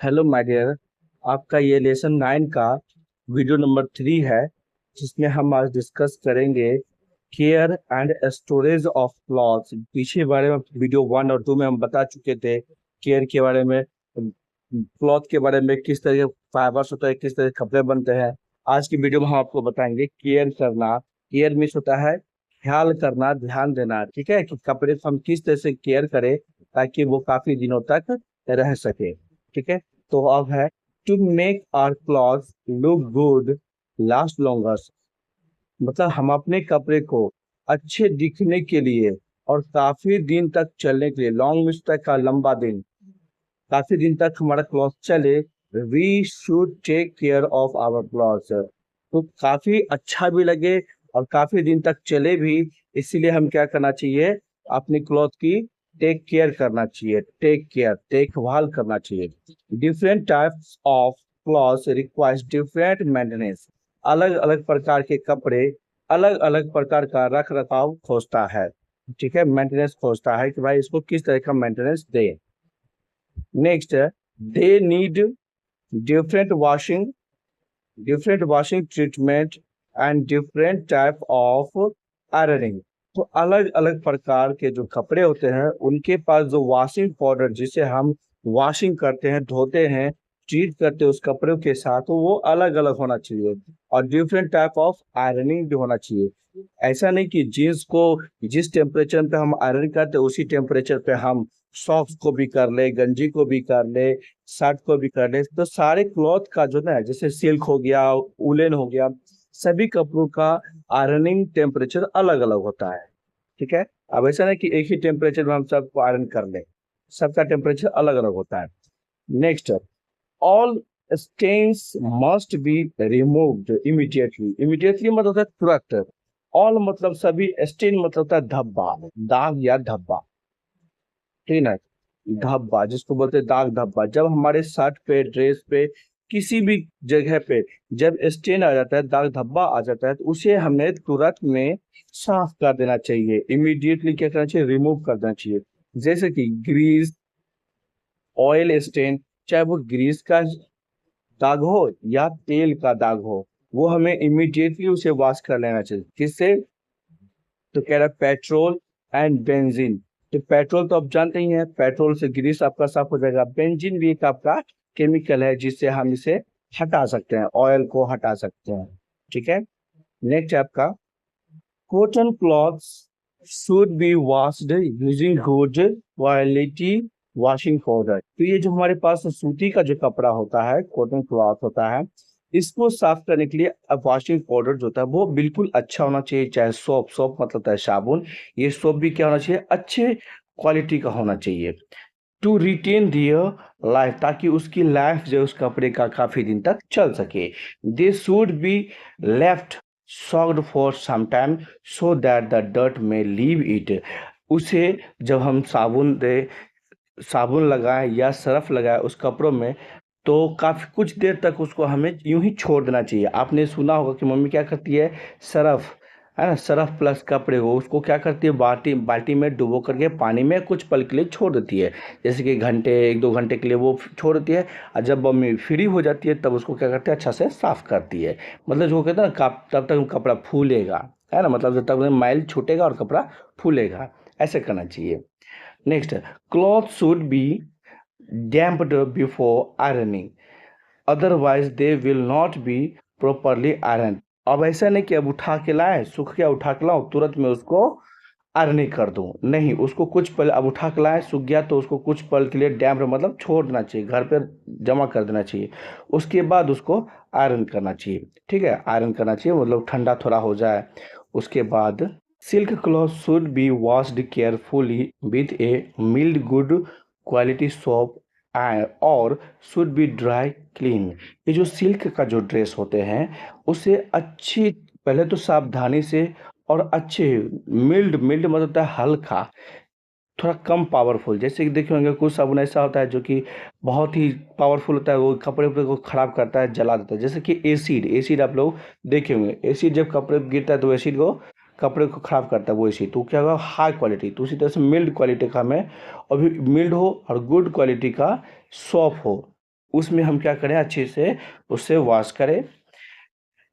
Hello my dear. आपका ये lesson 9 का वीडियो नंबर 3 है, जिसमें हम आज डिस्कस करेंगे care and storage of clothes. पीछे बारे में वीडियो 1 और 2 में हम बता चुके थे केयर के बारे में, क्लॉथ के बारे में, किस तरह के फाइबर्स होता है, किस तरह के कपड़े बनते हैं। आज की वीडियो में हम आपको बताएंगे केयर करना। केयर मीन्स होता है ख्याल करना, ध्यान देना, ठीक है, कि कपड़े को हम किस तरह से केयर करें ताकि वो काफी दिनों तक रह सके। ठीक है, तो अब है to make our cloth look good last longer. मतलब हम अपने कपड़े को अच्छे दिखने के लिए और काफी दिन तक चलने के लिए, लॉन्ग मीन्स तक का लंबा दिन, काफी दिन तक हमारा क्लॉथ चले, we should take care of our cloth. तो काफी अच्छा भी लगे और काफी दिन तक चले भी, इसीलिए हम क्या करना चाहिए, अपने क्लॉथ की टेक केयर करना चाहिए, टेक केयर देखभाल करना चाहिए। Different types of cloth requires different maintenance. अलग अलग प्रकार के कपड़े अलग अलग प्रकार का रख रखाव खोजता है, ठीक है, मेंटेनेंस खोजता है कि भाई इसको किस तरह का maintenance they. Next, they need different washing, different washing treatment and different type of ironing. तो अलग अलग प्रकार के जो कपड़े होते हैं उनके पास जो वॉशिंग पाउडर जिसे हम वॉशिंग करते हैं, धोते हैं, ट्रीट करते हैं उस कपड़ों के साथ, तो वो अलग अलग होना चाहिए। और डिफरेंट टाइप ऑफ आयरनिंग भी होना चाहिए। ऐसा नहीं कि जीन्स को जिस टेम्परेचर पे हम आयरन करते हैं उसी टेम्परेचर पे हम सॉक्स को भी कर ले, गंजी को भी कर ले, शर्ट को भी कर ले। तो सारे क्लॉथ का जो ना, जैसे सिल्क हो गया, उलेन हो गया, सभी कपड़ों का आयरनिंग टेम्परेचर अलग अलग होता है। ठीक है, अब ऐसा नहीं कि एक ही टेम्परेचर में हम सबको आयरन कर ले, सबका टेम्परेचर अलग अलग होता है। Next, all stains must be removed immediately. Immediately मतलब होता है तुरंत। ऑल मतलब सभी, स्टेन मतलब होता है धब्बा, दाग या धब्बा, ठीक है। धब्बा जिसको बोलते हैं दाग धब्बा, जब हमारे शर्ट पे, ड्रेस पे, किसी भी जगह पे जब स्टेन आ जाता है, दाग धब्बा आ जाता है, तो उसे हमें तुरंत में साफ कर देना चाहिए। इमीडिएटली क्या करना चाहिए, रिमूव कर देना चाहिए। जैसे कि ग्रीस, ऑयल स्टेन, चाहे वो ग्रीस का दाग हो या तेल का दाग हो, वो हमें इमीडिएटली उसे वॉश कर लेना चाहिए। किससे? तो कह रहा है पेट्रोल एंड बेंजीन। तो पेट्रोल तो आप जानते ही हैं, पेट्रोल से ग्रीस आपका साफ हो जाएगा। बेंजीन भी एक आपका केमिकल है जिससे हम इसे हटा सकते हैं, ऑयल को हटा सकते हैं। ठीक है, नेक्स्ट आपका cotton clothes should be washed using good quality washing powder. तो ये जो हमारे पास सूती का जो कपड़ा होता है, कॉटन क्लॉथ होता है, इसको साफ करने के लिए अब वॉशिंग पाउडर जो होता है वो बिल्कुल अच्छा होना चाहिए। चाहे सोप, सोप मतलब होता है साबुन, ये सोप भी क्या होना चाहिए, अच्छे क्वालिटी का होना चाहिए। टू रिटेन दियर लाइफ, ताकि उसकी लाइफ जो उस कपड़े का काफी दिन तक चल सके। दे should be left soaked for some time so that the dirt may leave it। उसे जब हम साबुन दे, साबुन लगाएं या सरफ लगाएं उस कपड़ों में, तो काफी कुछ देर तक उसको हमें यूं ही छोड़ देना चाहिए। आपने सुना होगा कि मम्मी क्या करती है, सरफ, है ना, सरफ प्लस कपड़े को उसको क्या करती है, बाल्टी बाल्टी में डुबो करके पानी में कुछ पल के लिए छोड़ देती है। जैसे कि घंटे, 1-2 घंटे के लिए वो छोड़ देती है, और जब मम्मी फ्री हो जाती है तब उसको क्या करती है, अच्छा से साफ करती है। मतलब जो कहते हैं ना, तब तक कपड़ा फूलेगा, है ना, मतलब जब तक मैल छूटेगा और कपड़ा फूलेगा, ऐसे करना चाहिए। Next, cloth should B damped before ironing, otherwise they will not be properly ironed। अब ऐसा नहीं कि अब उठा के लाए, सूख गया उठा के लाओ तुरंत में उसको आयरनिंग कर दूं, नहीं, उसको कुछ पल, अब उठा के लाए सूख गया तो उसको कुछ पल के लिए डैम्प मतलब छोड़ देना चाहिए, घर पे जमा कर देना चाहिए। उसके बाद उसको आयरन करना चाहिए। ठीक है, आयरन करना चाहिए मतलब ठंडा थोड़ा हो जाए। उसके बाद silk cloth should be washed carefully with a mild good quality soap और शुड बी ड्राई क्लीन। ये जो सिल्क का जो ड्रेस होते हैं उसे अच्छी, पहले तो सावधानी से और अच्छे, मिल्ड, मिल्ड मतलब होता है हल्का, थोड़ा कम पावरफुल। जैसे कि देखे होंगे कुछ साबुन ऐसा होता है जो कि बहुत ही पावरफुल होता है, वो कपड़े उपड़े को खराब करता है, जला देता है। जैसे कि एसिड, एसिड आप लोग देखे होंगे, एसिड जब कपड़े पर गिरता है तो एसिड को, कपड़े को खराब करता है वो एसिड। तो क्या होगा, हाई क्वालिटी। तो उसी तरह से मिल्ड क्वालिटी का हमें, अभी मिल्ड हो और गुड क्वालिटी का सॉफ्ट हो, उसमें हम क्या करें, अच्छे से उससे वॉश करें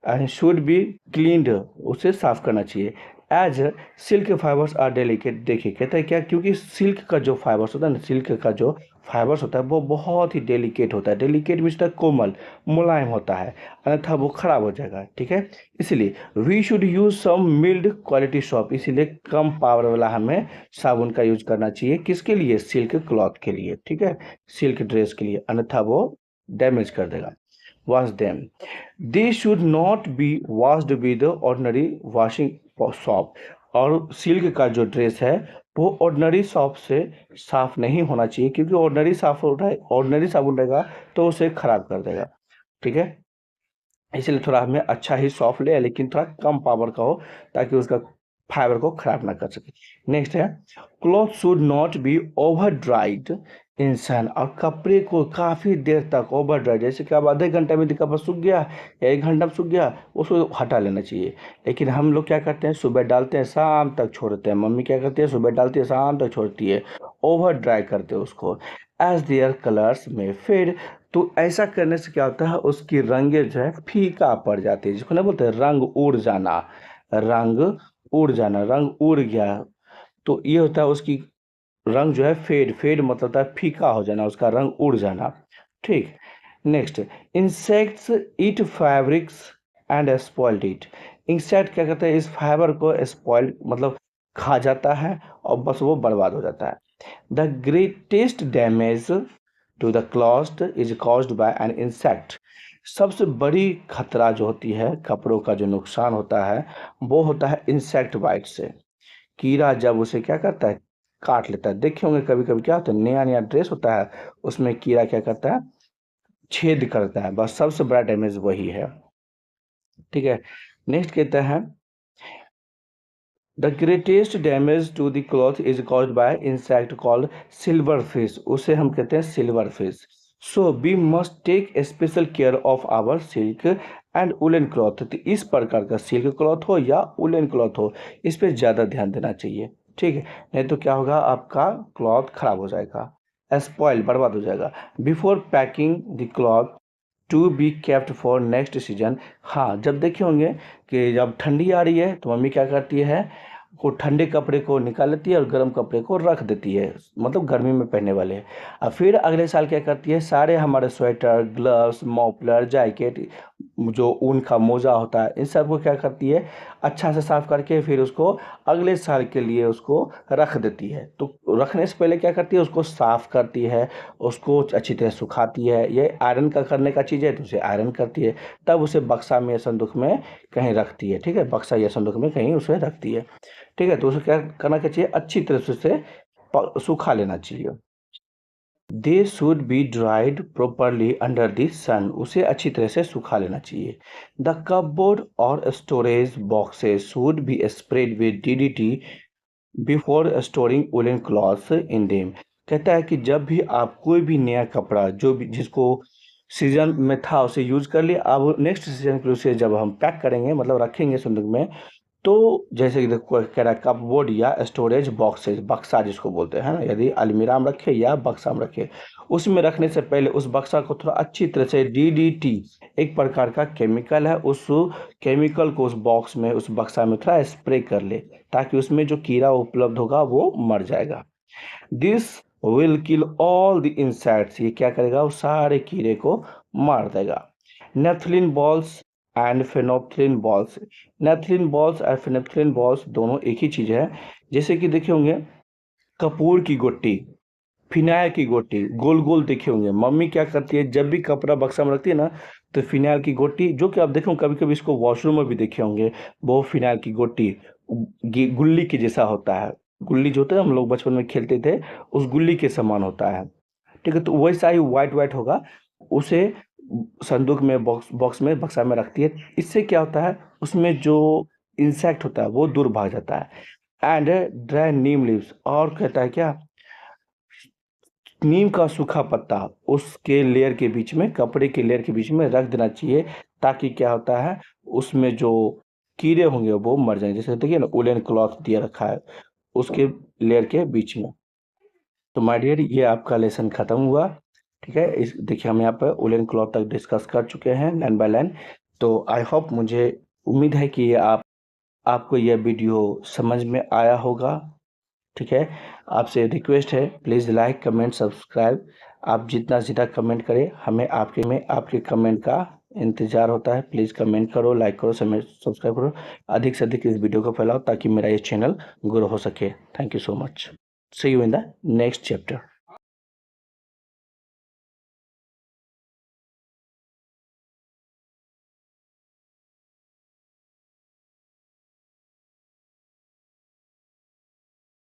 एंड शुड बी क्लीन्ड, उसे साफ करना चाहिए। As silk fibres are delicate, देखिए कहते हैं क्या, क्योंकि सिल्क का जो फाइबर्स होता है ना, सिल्क का जो फाइबर्स होता है वो बहुत ही डेलिकेट होता है। डेलिकेट मीन्स कोमल, मुलायम होता है, अन्यथा वो खराब हो जाएगा। ठीक है, इसलिए we should use some mild quality soap, इसीलिए कम पावर वाला हमें साबुन का यूज करना चाहिए। किसके लिए? सिल्क क्लॉथ के लिए। ठीक है, सिल्क ड्रेस के लिए, अन्यथा वो डैमेज कर देगा। Wash them, they should not B washed with ordinary washing shop, और सिल्क का जो ड्रेस है वो ऑर्डनरी सॉप से साफ नहीं होना चाहिए, क्योंकि ऑर्डनरी साबुन रहेगा तो उसे खराब कर देगा। ठीक है, इसलिए थोड़ा हमें अच्छा ही सॉफ्ट ले, लेकिन थोड़ा कम पावर का हो, ताकि उसका फाइबर को खराब ना कर सके। नेक्स्ट है, cloth should not be over dried in sun, और कपड़े को काफ़ी देर तक ओवर ड्राइड, जैसे कि अब आधे घंटे में कपड़ा सूख गया या 1 घंटा में सूख गया, उसको हटा लेना चाहिए। लेकिन हम लोग क्या करते हैं, सुबह डालते हैं शाम तक छोड़ते हैं, मम्मी क्या करती है, सुबह डालती है शाम तक छोड़ती है, ओवर ड्राई करते हैं उसको। एज देयर कलर्स में फेड, तो ऐसा करने से क्या होता है, उसकी रंगे जो है फीका पड़ जाती है, जिसको ना बोलते हैं रंग उड़ जाना। रंग उड़ जाना, रंग उड़ गया, तो ये होता है उसकी रंग जो है फेड, फेड मतलब होता है फीका हो जाना, उसका रंग उड़ जाना। ठीक, next, insects eat fabrics and spoiled it, insect क्या करते हैं, इस फाइबर को स्पॉइल मतलब खा जाता है और बस वो बर्बाद हो जाता है। The greatest damage to the cloth is caused by an insect, सबसे बड़ी खतरा जो होती है, कपड़ों का जो नुकसान होता है वो होता है इंसेक्ट बाइट से। कीड़ा जब उसे क्या करता है, काट लेता है। देखे होंगे कभी कभी क्या होता है, नया नया ड्रेस होता है, उसमें कीड़ा क्या करता है, छेद करता है, बस सबसे बड़ा डैमेज वही है। ठीक है, नेक्स्ट कहते हैं, the greatest damage to the cloth is caused by insect called silver fish, उसे हम कहते हैं silver fish. So we must take special care of our silk and woollen cloth, तो इस प्रकार का सिल्क क्लॉथ हो या वुलन क्लॉथ हो, इस पर ज़्यादा ध्यान देना चाहिए। ठीक है, नहीं तो क्या होगा, आपका क्लॉथ खराब हो जाएगा, स्पॉइल, बर्बाद हो जाएगा। Before packing the cloth to be kept for next season, हाँ जब देखे होंगे कि जब ठंडी आ रही है तो मम्मी क्या करती है, वो ठंडे कपड़े को निकाल लेती है और गर्म कपड़े को रख देती है, मतलब गर्मी में पहनने वाले। और फिर अगले साल क्या करती है, सारे हमारे स्वेटर, ग्लव्स, मॉफलर, जैकेट, जो ऊन का मोजा होता है, इन सब को क्या करती है, अच्छा से साफ करके फिर उसको अगले साल के लिए उसको रख देती है। तो रखने से पहले क्या करती है, उसको साफ करती है, उसको अच्छी तरह सुखाती है, ये आयरन का करने का चीज़ है तो उसे आयरन करती है, तब उसे बक्सा में या संदूक में कहीं रखती है। ठीक है, बक्सा या संदूक में कहीं उसे रखती है। ठीक है, तो उसे क्या करना क्या चाहिए, अच्छी तरह से उसे सुखा लेना चाहिए। They should be dried properly under the sun, उसे अच्छी तरह से सुखा लेना चाहिए। द कपबोर्ड और storage boxes should be spread with DDT before storing woollen clothes in them, कहता है कि जब भी आप कोई भी नया कपड़ा जो भी जिसको सीजन में था उसे यूज कर लिए, अब नेक्स्ट सीजन के लिए उसे जब हम पैक करेंगे, मतलब रखेंगे संदूक में, तो जैसे कि देखो कह रहा है कपबोर्ड या स्टोरेज बॉक्सेज, बक्सा जिसको बोलते हैं ना, यदि अलमीरा में रखे या बक्सा में रखे, उसमें रखने से पहले उस बक्सा को थोड़ा अच्छी तरह से डीडीटी, एक प्रकार का केमिकल है, उस केमिकल को उस बॉक्स में, उस बक्सा में थोड़ा स्प्रे कर ले, ताकि उसमें जो कीड़ा उपलब्ध होगा वो मर जाएगा। This will kill all the insects, ये क्या करेगा, वो सारे कीड़े को मार देगा। Naphthalene balls and phenolphthalein balls, naphthalene balls और फेनोप्थलीन बॉल्स दोनों एक ही चीज़ है। जैसे कि देखे होंगे कपूर की गोटी, फिनाइल की गोटी, गोल गोल देखे होंगे, मम्मी क्या करती है, जब भी कपड़ा बक्सा में रखती है ना, तो फिनाइल की गोटी, जो कि आप देखे होंगे कभी कभी इसको वॉशरूम में भी देखे होंगे, वो फिनाइल की गोटी गुल्ली के जैसा होता है, गुल्ली जो होता है हम लोग बचपन में खेलते थे, उस गुल्ली के समान होता है। ठीक है, तो वैसा ही वाइट वाइट होगा, उसे संदूक में, बॉक्स में, बक्सा में रखती है। इससे क्या होता है, उसमें जो इंसेक्ट होता है वो दूर भाग जाता है। एंड ड्राई नीम लीव्स, और कहता है क्या, नीम का सूखा पत्ता उसके लेयर के बीच में, कपड़े के लेयर के बीच में रख देना चाहिए, ताकि क्या होता है, उसमें जो कीड़े होंगे वो मर जाएंगे। जैसे देखिए ना, वुलन क्लॉथ दिया रखा है उसके लेयर के बीच में। तो माय डियर, ये आपका लेसन खत्म हुआ। ठीक है, इस देखिए हम यहाँ पर वुलन क्लॉथ तक डिस्कस कर चुके हैं लाइन बाय लाइन। तो आई होप, मुझे उम्मीद है कि आपको यह वीडियो समझ में आया होगा। ठीक है, आपसे रिक्वेस्ट है, प्लीज़ लाइक कमेंट सब्सक्राइब। आप जितना ज़्यादा कमेंट करें, हमें आपके कमेंट का इंतज़ार होता है। प्लीज़ कमेंट करो, लाइक करो, सब्सक्राइब करो, अधिक से अधिक इस वीडियो को फैलाओ ताकि मेरा ये चैनल ग्रो हो सके। Thank you so much. See you in the next chapter.